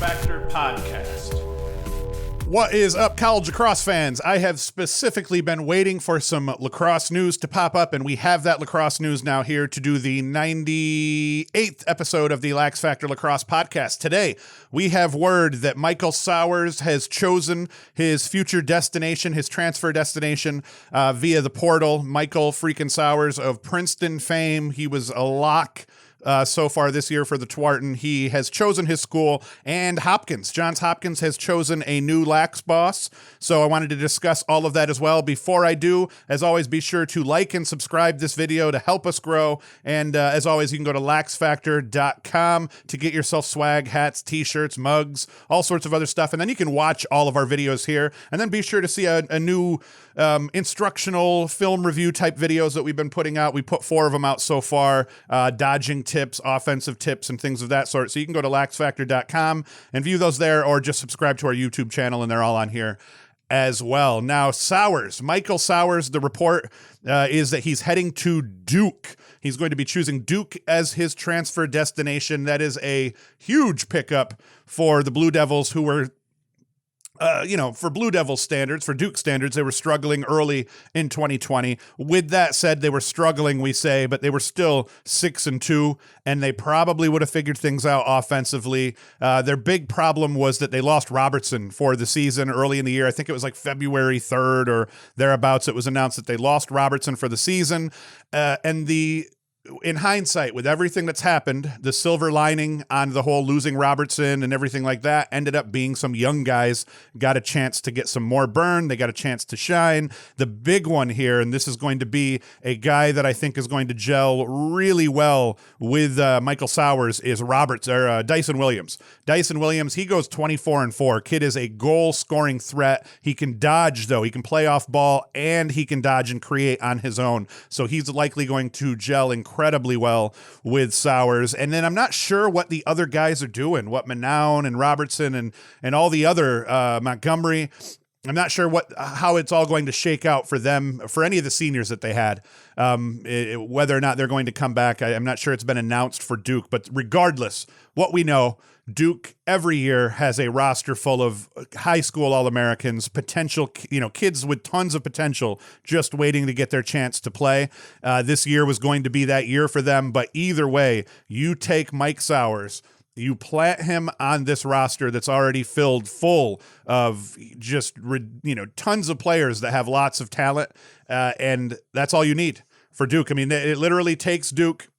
LaxFactor podcast. What is up, college lacrosse fans? I have specifically been waiting for some lacrosse news to pop up, and we have that lacrosse news now here to do the 98th episode of the LaxFactor Lacrosse podcast. Today, we have word that Michael Sowers has chosen his future destination, his transfer destination via the portal. Michael freaking Sowers of Princeton fame. He was a lock so far this year for the Twarton. He has chosen his school, and Hopkins, Johns Hopkins, has chosen a new Lax boss. So I wanted to discuss all of that as well. Before I do, as always, be sure to like and subscribe this video to help us grow. And as always, you can go to LaxFactor.com to get yourself swag, hats, t-shirts, mugs, all sorts of other stuff. And then you can watch all of our videos here. And then be sure to see a new instructional film review type videos that we've been putting out. We put 4 of them out so far, dodging tips, offensive tips, and things of that sort. So you can go to LaxFactor.com and view those there, or just subscribe to our YouTube channel, and they're all on here as well. Now, Sowers, Michael Sowers, the report is that he's heading to Duke. He's going to be choosing Duke as his transfer destination. That is a huge pickup for the Blue Devils, who were for Blue Devils standards, for Duke standards, they were struggling early in 2020. With that said, they were struggling, we say, but they were still 6-2, and they probably would have figured things out offensively. Their big problem was that they lost Robertson for the season early in the year. I think it was like February 3rd or thereabouts. It was announced that they lost Robertson for the season, in hindsight, with everything that's happened, the silver lining on the whole losing Robertson and everything like that ended up being some young guys got a chance to get some more burn. They got a chance to shine. The big one here, and this is going to be a guy that I think is going to gel really well with Michael Sowers, is Dyson Williams. Dyson Williams, he goes 24-4. Kid is a goal-scoring threat. He can dodge, though. He can play off ball, and he can dodge and create on his own. So he's likely going to gel incredibly well with Sowers. And then I'm not sure what the other guys are doing, what Manown and Robertson and all the other Montgomery. I'm not sure how it's all going to shake out for them, for any of the seniors that they had, whether or not they're going to come back. I'm not sure it's been announced for Duke, but regardless, what we know, Duke every year has a roster full of high school All-Americans, potential, kids with tons of potential just waiting to get their chance to play. This year was going to be that year for them, but either way, you take Mike Sowers, you plant him on this roster that's already filled full of just, tons of players that have lots of talent, and that's all you need for Duke. I mean, it literally takes Duke,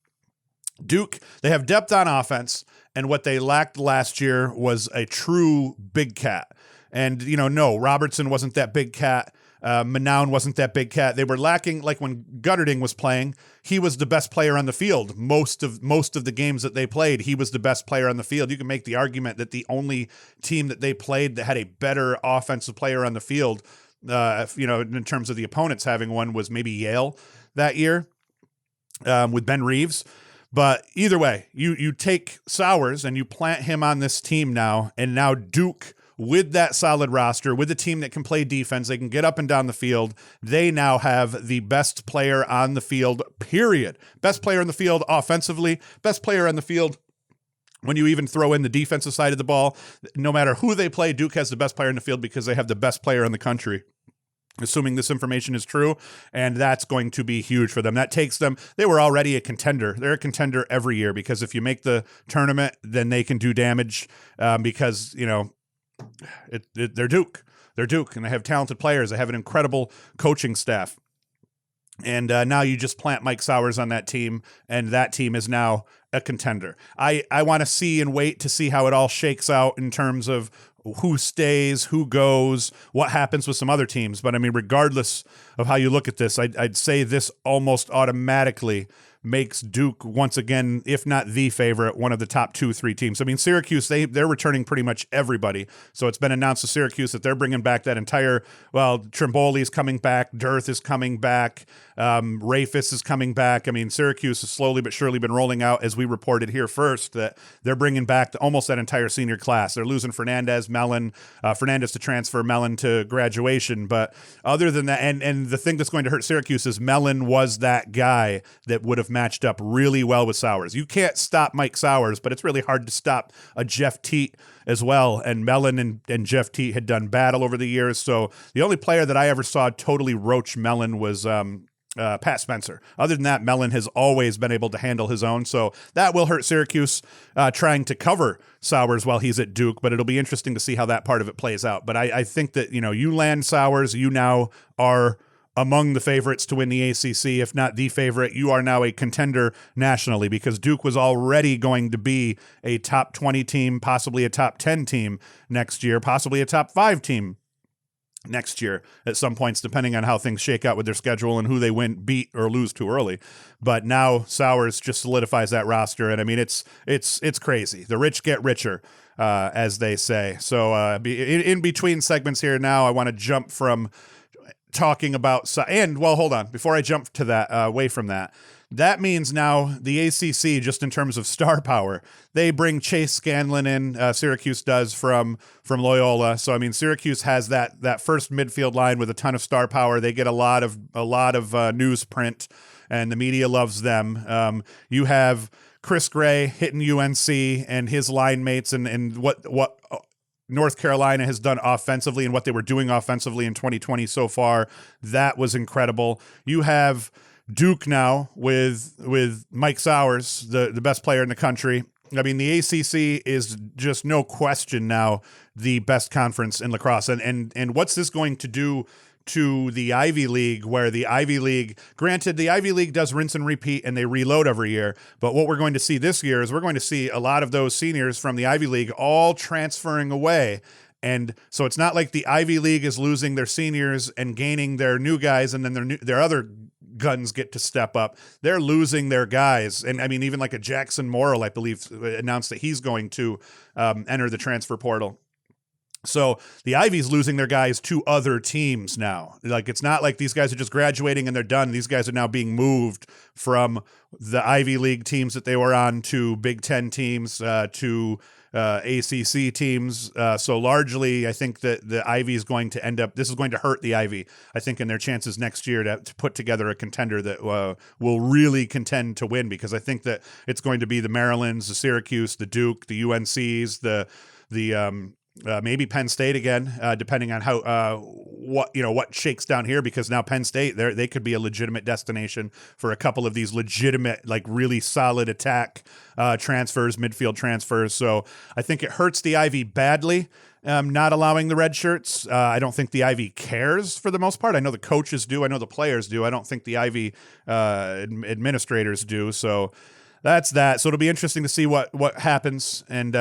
they have depth on offense, and what they lacked last year was a true big cat. And, no, Robertson wasn't that big cat. Manown wasn't that big cat. They were lacking, like when Gutterding was playing, he was the best player on the field. Most of the games that they played, he was the best player on the field. You can make the argument that the only team that they played that had a better offensive player on the field, in terms of the opponents having one, was maybe Yale that year with Ben Reeves. But either way, you take Sowers and you plant him on this team now, and now Duke, with that solid roster, with a team that can play defense, they can get up and down the field, they now have the best player on the field, period. Best player on the field offensively, best player on the field when you even throw in the defensive side of the ball. No matter who they play, Duke has the best player in the field because they have the best player in the country, assuming this information is true, and that's going to be huge for them. That takes them, they were already a contender. They're a contender every year because if you make the tournament, then they can do damage because, they're Duke. They're Duke, and they have talented players. They have an incredible coaching staff. And now you just plant Mike Sowers on that team, and that team is now a contender. I want to see and wait to see how it all shakes out in terms of who stays, who goes, what happens with some other teams. But I mean, regardless of how you look at this, I'd say this almost automatically makes Duke once again, if not the favorite, one of the top 2-3 teams. I mean, Syracuse, they're returning pretty much everybody. So it's been announced to Syracuse that they're bringing back that entire, Trimboli's coming back, Dearth is coming back, Rafis is coming back. I mean, Syracuse has slowly but surely been rolling out, as we reported here first, that they're bringing back almost that entire senior class. They're losing Fernandez to transfer, Mellon to graduation. But other than that, and the thing that's going to hurt Syracuse is Mellon was that guy that would have matched up really well with Sowers. You can't stop Mike Sowers, but it's really hard to stop a Jeff Teat as well. And Mellon and Jeff Teat had done battle over the years. So the only player that I ever saw totally roach Mellon was Pat Spencer. Other than that, Mellon has always been able to handle his own. So that will hurt Syracuse trying to cover Sowers while he's at Duke, but it'll be interesting to see how that part of it plays out. But I think that, you land Sowers, you now are among the favorites to win the ACC, if not the favorite. You are now a contender nationally because Duke was already going to be a top 20 team, possibly a top 10 team next year, possibly a top 5 team next year at some points, depending on how things shake out with their schedule and who they beat or lose too early. But now Sowers just solidifies that roster. And I mean, it's crazy. The rich get richer, as they say. So in between segments here now, I want to jump from talking about, and well, hold on, before I jump to that, away from that, that means now the ACC, just in terms of star power, they bring Chase Scanlon in. Syracuse does from Loyola. So I mean, Syracuse has that first midfield line with a ton of star power. They get a lot of newsprint, and the media loves them. You have Chris Gray hitting UNC and his line mates, and what North Carolina has done offensively and what they were doing offensively in 2020 so far. That was incredible. You have Duke now with Mike Sowers, the best player in the country. I mean, the ACC is just no question now the best conference in lacrosse. And what's this going to do to the Ivy League, where the Ivy League, granted, the Ivy League does rinse and repeat and they reload every year. But what we're going to see this year is we're going to see a lot of those seniors from the Ivy League all transferring away. And so it's not like the Ivy League is losing their seniors and gaining their new guys, and then their other guns get to step up. They're losing their guys. And I mean, even like a Jackson Morrill, I believe, announced that he's going to enter the transfer portal. So the Ivy's losing their guys to other teams now. Like, it's not like these guys are just graduating and they're done. These guys are now being moved from the Ivy League teams that they were on to Big Ten teams, to ACC teams. So largely, I think that the Ivy is going to end up, this is going to hurt the Ivy, I think, in their chances next year to put together a contender that will really contend to win, because I think that it's going to be the Marylands, the Syracuse, the Duke, the UNCs, the maybe Penn State again, depending on how what shakes down here, because now Penn State, they could be a legitimate destination for a couple of these legitimate, like, really solid attack transfers, midfield transfers. So I think it hurts the Ivy badly, not allowing the red shirts. I don't think the Ivy cares for the most part. I know the coaches do. I know the players do. I don't think the Ivy administrators do. So that's that. So it'll be interesting to see what happens and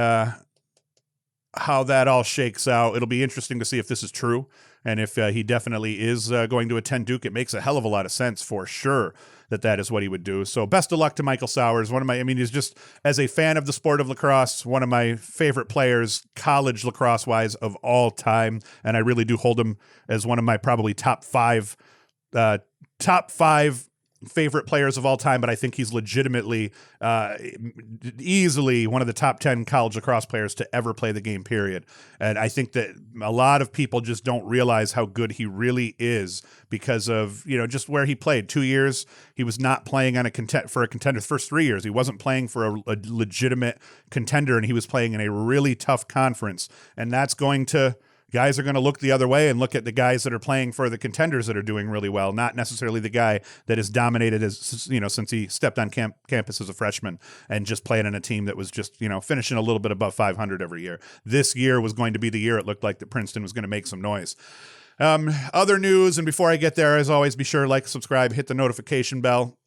how that all shakes out. It'll be interesting to see if this is true, and if he definitely is going to attend Duke. It makes a hell of a lot of sense for sure that is what he would do. So best of luck to Michael Sowers. He's just, as a fan of the sport of lacrosse, one of my favorite players, college lacrosse wise, of all time. And I really do hold him as one of my probably top five favorite players of all time, but I think he's legitimately easily one of the top 10 college lacrosse players to ever play the game, period. And I think that a lot of people just don't realize how good he really is because of, just where he played. 2 years, he was not playing on for a contender. The first 3 years, he wasn't playing for a legitimate contender, and he was playing in a really tough conference. And that's guys are going to look the other way and look at the guys that are playing for the contenders that are doing really well, not necessarily the guy that has dominated since he stepped on campus as a freshman and just playing on a team that was just, finishing a little bit above 500 every year. This year was going to be the year it looked like that Princeton was going to make some noise. Other news, and before I get there, as always, be sure to like, subscribe, hit the notification bell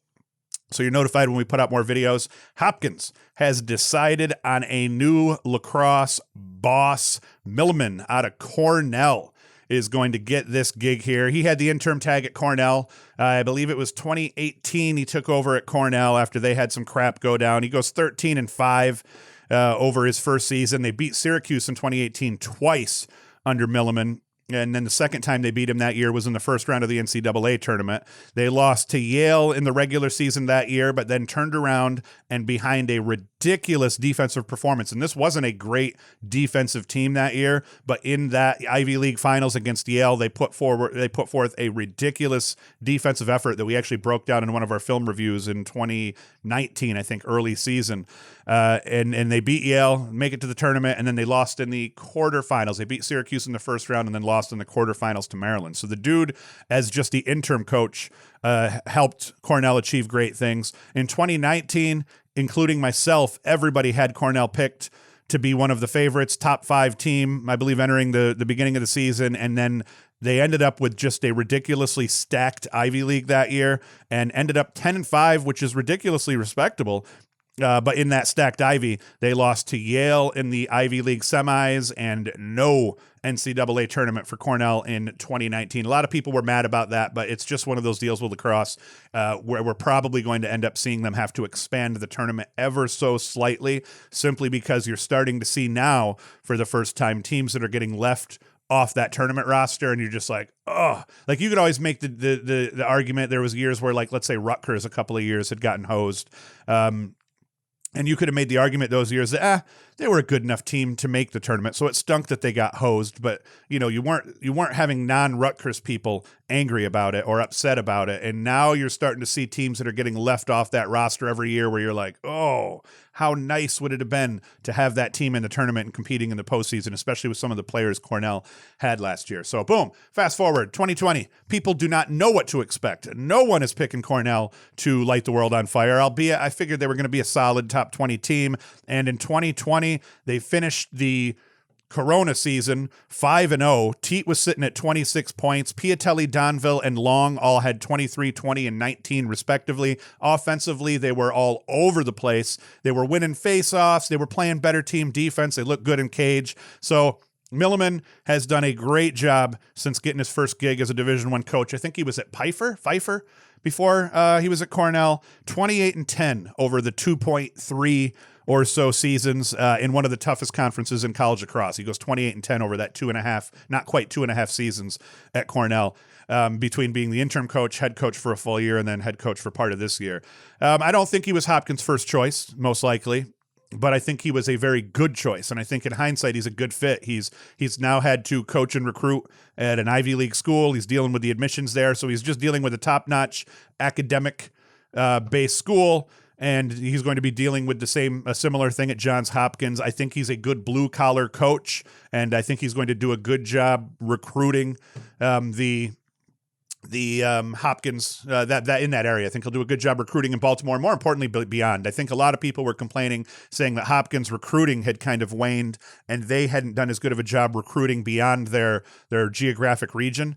so you're notified when we put out more videos. Hopkins has decided on a new lacrosse boss. Milliman out of Cornell is going to get this gig here. He had the interim tag at Cornell. I believe it was 2018 he took over at Cornell after they had some crap go down. He goes 13-5 over his first season. They beat Syracuse in 2018 twice under Milliman. And then the second time they beat him that year was in the first round of the NCAA tournament. They lost to Yale in the regular season that year, but then turned around and behind a ridiculous defensive performance. And this wasn't a great defensive team that year, but in that Ivy League finals against Yale, they put forth a ridiculous defensive effort that we actually broke down in one of our film reviews in 2019, I think, early season. And they beat Yale, make it to the tournament, and then they lost in the quarterfinals. They beat Syracuse in the first round and then lost in the quarterfinals to Maryland. So the dude, as just the interim coach, helped Cornell achieve great things. In 2019, including myself, everybody had Cornell picked to be one of the favorites, top 5 team, I believe, entering the beginning of the season, and then they ended up with just a ridiculously stacked Ivy League that year and ended up 10-5, which is ridiculously respectable. But in that stacked Ivy, they lost to Yale in the Ivy League semis and no NCAA tournament for Cornell in 2019. A lot of people were mad about that, but it's just one of those deals with lacrosse where we're probably going to end up seeing them have to expand the tournament ever so slightly, simply because you're starting to see now for the first time teams that are getting left off that tournament roster, and you're just like, oh, like you could always make the argument. There was years where, like, let's say Rutgers a couple of years had gotten hosed. And you could have made the argument those years that they were a good enough team to make the tournament, so it stunk that they got hosed. But you know, you weren't having non-Rutgers people angry about it or upset about it. And now you're starting to see teams that are getting left off that roster every year, where you're like, oh, how nice would it have been to have that team in the tournament and competing in the postseason, especially with some of the players Cornell had last year. So boom, fast forward 2020, people do not know what to expect. No one is picking Cornell to light the world on fire, albeit I figured they were going to be a solid top 20 team. And in 2020, they finished the Corona season 5-0. Teat was sitting at 26 points. Piatelli, Donville, and Long all had 23, 20, and 19 respectively. Offensively, they were all over the place. They were winning face-offs. They were playing better team defense. They looked good in cage. So Milliman has done a great job since getting his first gig as a Division I coach. I think he was at Pfeiffer before he was at Cornell. 28-10 over the 2.3 or so seasons in one of the toughest conferences in college lacrosse. He goes 28-10 over that 2.5, not quite 2.5 seasons at Cornell, between being the interim coach, head coach for a full year, and then head coach for part of this year. I don't think he was Hopkins' first choice, most likely, but I think he was a very good choice. And I think in hindsight, he's a good fit. He's now had to coach and recruit at an Ivy League school. He's dealing with the admissions there. So he's just dealing with a top-notch academic based school. And he's going to be dealing with a similar thing at Johns Hopkins. I think he's a good blue-collar coach, and I think he's going to do a good job recruiting the Hopkins that in that area. I think he'll do a good job recruiting in Baltimore, more importantly beyond. I think a lot of people were complaining, saying that Hopkins recruiting had kind of waned and they hadn't done as good of a job recruiting beyond their geographic region.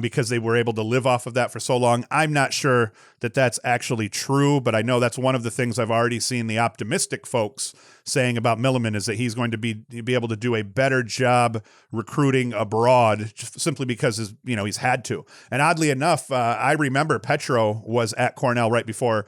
Because they were able to live off of that for so long. I'm not sure that that's actually true, but I know that's one of the things I've already seen the optimistic folks saying about Milliman, is that he's going to be able to do a better job recruiting abroad, just simply because he's had to. And oddly enough, I remember Petro was at Cornell right before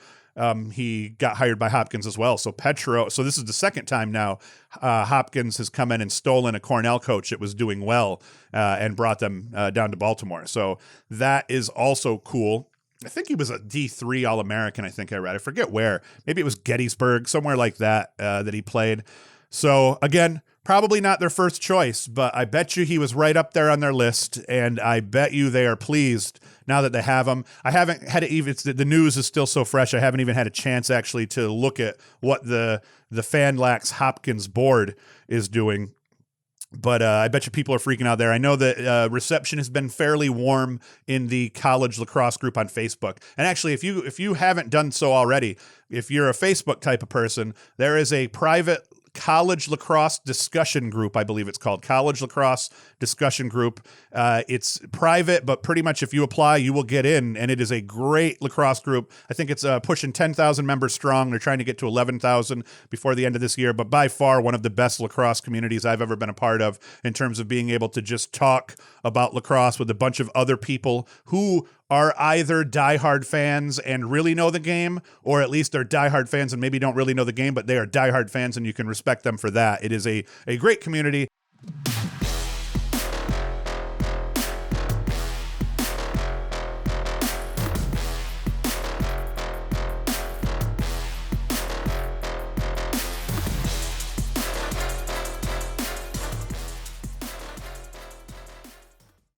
he got hired by Hopkins as well. So this is the second time now Hopkins has come in and stolen a Cornell coach that was doing well and brought them down to Baltimore. So that is also cool. I think he was a D3 All-American, I think I read. I forget where. Maybe it was Gettysburg, somewhere like that he played. So again, probably not their first choice, but I bet you he was right up there on their list, and I bet you they are pleased now that they have him. I haven't had the news is still so fresh, I haven't even had a chance actually to look at what the FanLax Hopkins board is doing. But I bet you people are freaking out there. I know that reception has been fairly warm in the college lacrosse group on Facebook. And actually, if you haven't done so already, if you're a Facebook type of person, there is a private college lacrosse discussion group, I believe it's called College Lacrosse Discussion Group. It's private, but pretty much if you apply, you will get in, and it is a great lacrosse group. I think it's pushing 10,000 members strong. They're trying to get to 11,000 before the end of this year, but by far one of the best lacrosse communities I've ever been a part of, in terms of being able to just talk about lacrosse with a bunch of other people who are either diehard fans and really know the game, or at least they're diehard fans and maybe don't really know the game, but they are diehard fans, and you can respect them for that. It is a great community.